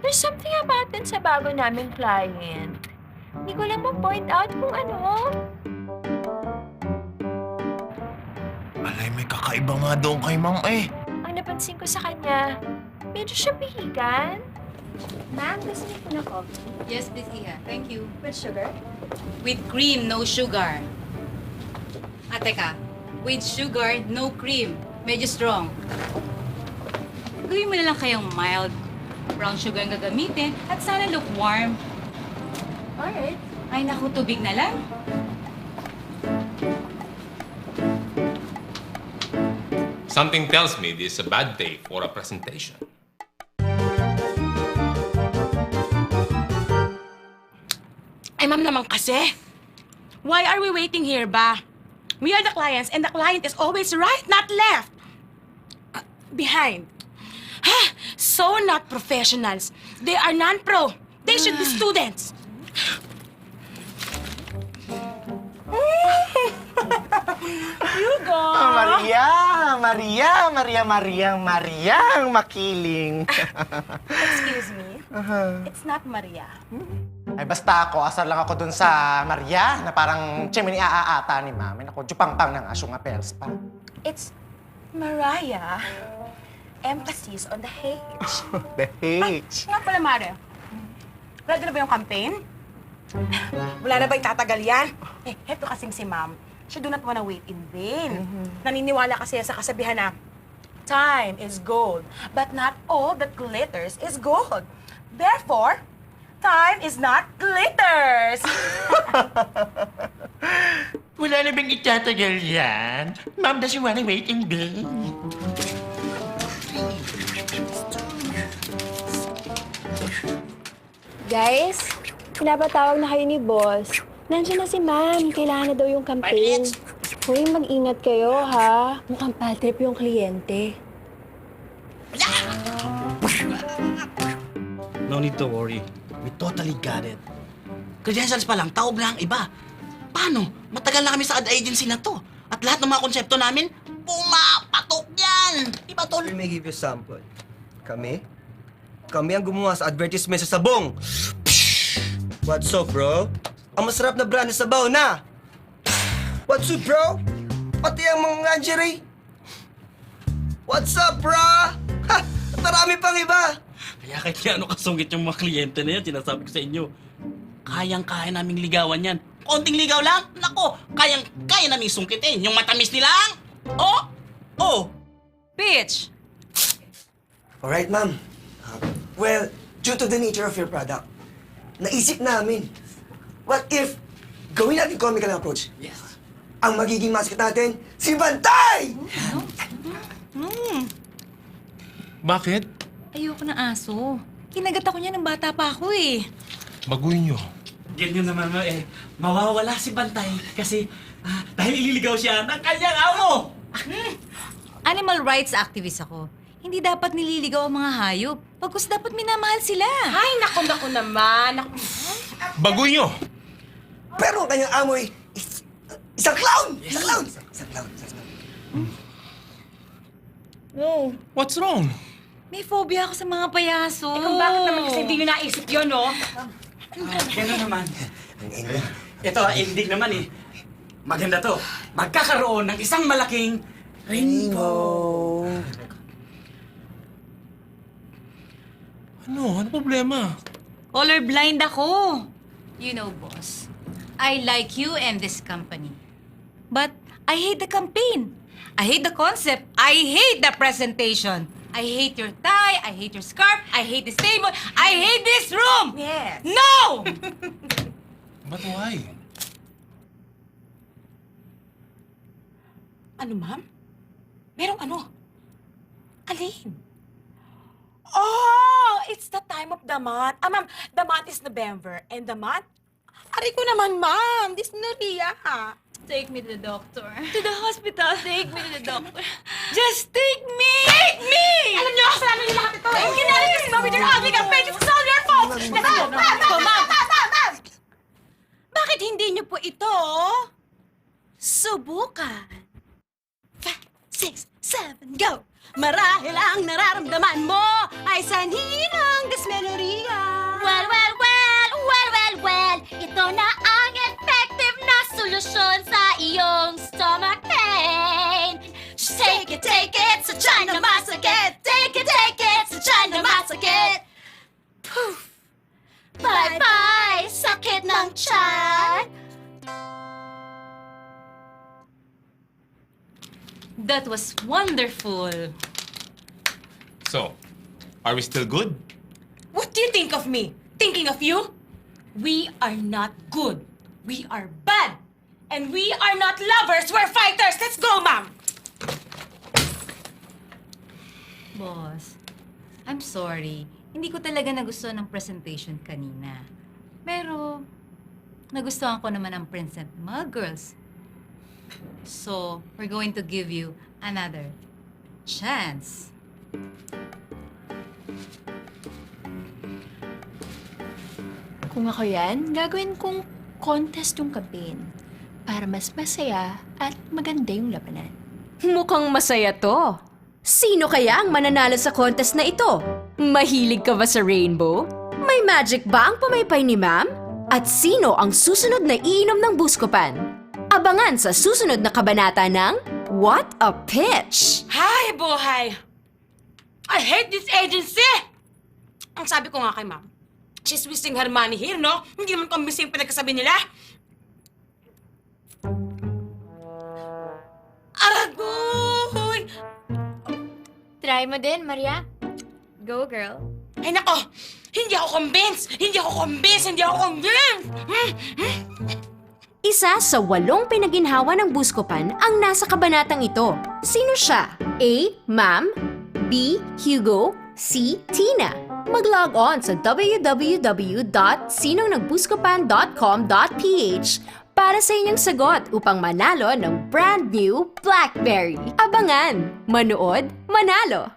There's something about din sa bago naming client. Hindi ko lang ma-point out kung ano. Alay, may kakaiba nga doon kay ma'am eh. Ang napansin ko sa kanya, medyo siya pihigan. Ma'am, gusto niyo po na coffee? Yes, please, Iha. Thank you. With sugar? With cream, no sugar. Teka. With sugar, no cream. Medyo strong. Gawin mo na lang kayong mild brown sugar ang gagamitin at sana lukewarm. Alright. Ay, naku, tubig na lang. Something tells me this is a bad day for a presentation. Ay, ma'am naman kasi. Why are we waiting here ba? We are the clients and the client is always right, not left. Behind. Ha! So not professionals. They are non-pro. They should be students. Hugo! Mariang makiling. Excuse me. It's not Maria. Ay, basta ako, asar lang ako dun sa Maria, na parang chimini aaata ni mami. Ako, jupang-pang ng asyong apels pa. It's Mariah. Emphasis on the H. The H. Nga pala, Mare. Ready na ba yung campaign? Wala na ba itatagal yan? Eh, heto kasing si Ma'am. She do not wanna wait in vain. Naniniwala kasi sa kasabihan na, time is gold, but not all that glitters is gold. Therefore, time is not glitters. Wala na bang itatagal yan? Mom doesn't wanna wait in vain. Guys, pinapatawag na kayo ni boss. Nandiyan na si ma'am. Kailangan na daw yung campaign. Hoy, mag-ingat kayo, ha? Mukhang bad trip yung kliyente. No need to worry. We totally got it. Credentials pa lang, taob lang ang iba. Paano? Matagal na kami sa ad agency na to. At lahat ng mga konsepto namin, pumapatok yan! Diba, tol? Let me give you sample. Kami? Kami ang gumawa sa advertisement sa Sabong. What's up, bro? Ang masarap na brand sa sabaw na. What's up, bro? Pati ang mga lingerie. What's up, bro? Ha! At marami pang iba. Kaya kahit ano kasungit yung mga kliyente na yan, sinasabi ko sa inyo. Kayang-kaya naming ligawan yan. Konting ligaw lang? Nako, kayang-kaya naming sungkitin. Yung matamis nilang. Oh! Oh! Bitch! Alright, ma'am. Well, due to the nature of your product, naisip namin, what if gawin natin comical ang approach? Yes. Ang magiging mascot natin, si Bantay! Bakit? Ayoko ng aso. Kinagat ako niya ng bata pa ako eh. Baguhin nyo. Ganyan naman mo eh. Mawawala si Bantay kasi dahil ililigaw siya ng kanyang amo! Animal rights activist ako. Hindi dapat nililigaw ang mga hayop. Pagkus dapat minamahal sila. Ay, naku naman. Naku. Baguhin nyo! Pero ang kanyang amoy, isang clown! Isang clown! Isang clown. No. What's wrong? May phobia ako sa mga payaso. Eh, kung bakit naman kasi hindi nyo naisip yun, no? Gano'n naman. Ang ending. Ito, ending naman eh. Maganda to. Magkakaroon ng isang malaking rainbow. Ano? Ano problema? Colorblind ako. You know, boss, I like you and this company. But I hate the campaign. I hate the concept. I hate the presentation. I hate your tie. I hate your scarf. I hate this table. I hate this room! Yes. No! But why? Ano, ma'am? Merong ano? Alin? Oh, it's the time of the month. Ma'am, the month is November. And the month? Ari ko naman, ma'am. This is Noria. Take me to the doctor. To the hospital. Take me to the doctor. Just take me! Take me! Alam niyo, kasalanan niyo lahat ito. Ang ginagawa niyo sa with your ugly campaign. It's all your fault! Ma'am! Bakit hindi niyo po ito subukan? 5, 6, 7, Go! Marahil ang nararamdaman mo ay sanhi ng dysmenorrhea. Well, well, well, well, well, well, ito na ang effective na solusyon sa iyong stomach pain. Just take it, sa tiyan na masakit. Take it, sa tiyan na masakit. Poof! Bye-bye, sakit ng tiyan. That was wonderful. So, are we still good? What do you think of me? Thinking of you? We are not good. We are bad. And we are not lovers, we're fighters. Let's go, ma'am. Boss, I'm sorry. Hindi ko talaga nagustuhan ng presentation kanina. Pero, nagustuhan ko naman ang Prince and mga girls. So, we're going to give you another chance. Kung ako yan, gagawin kong contest yung campaign para mas masaya at maganda yung labanan. Mukhang masaya to. Sino kaya ang mananalo sa contest na ito? Mahilig ka ba sa rainbow? May magic ba ang pamaypay ni ma'am? At sino ang susunod na iinom ng Buscopan? Abangan sa susunod na kabanata ng What a Pitch! Hi, buhay! I hate this agency! Ang sabi ko nga kay ma'am, she's wasting her money here, no? Hindi naman kumbisi yung pinagkasabi nila. Aragoy! Try mo din, Maria. Go, girl. Ay nako! Hindi ako convinced! Hindi ako convinced! Hindi ako convinced! Isa sa 8 pinaginhawa ng Buscopan ang nasa kabanatang ito. Sino siya? A. Ma'am. B. Hugo. C. Tina. Mag-log on sa www.sinongnagbuscopan.com.ph para sa inyong sagot upang manalo ng brand new BlackBerry. Abangan! Manood, manalo!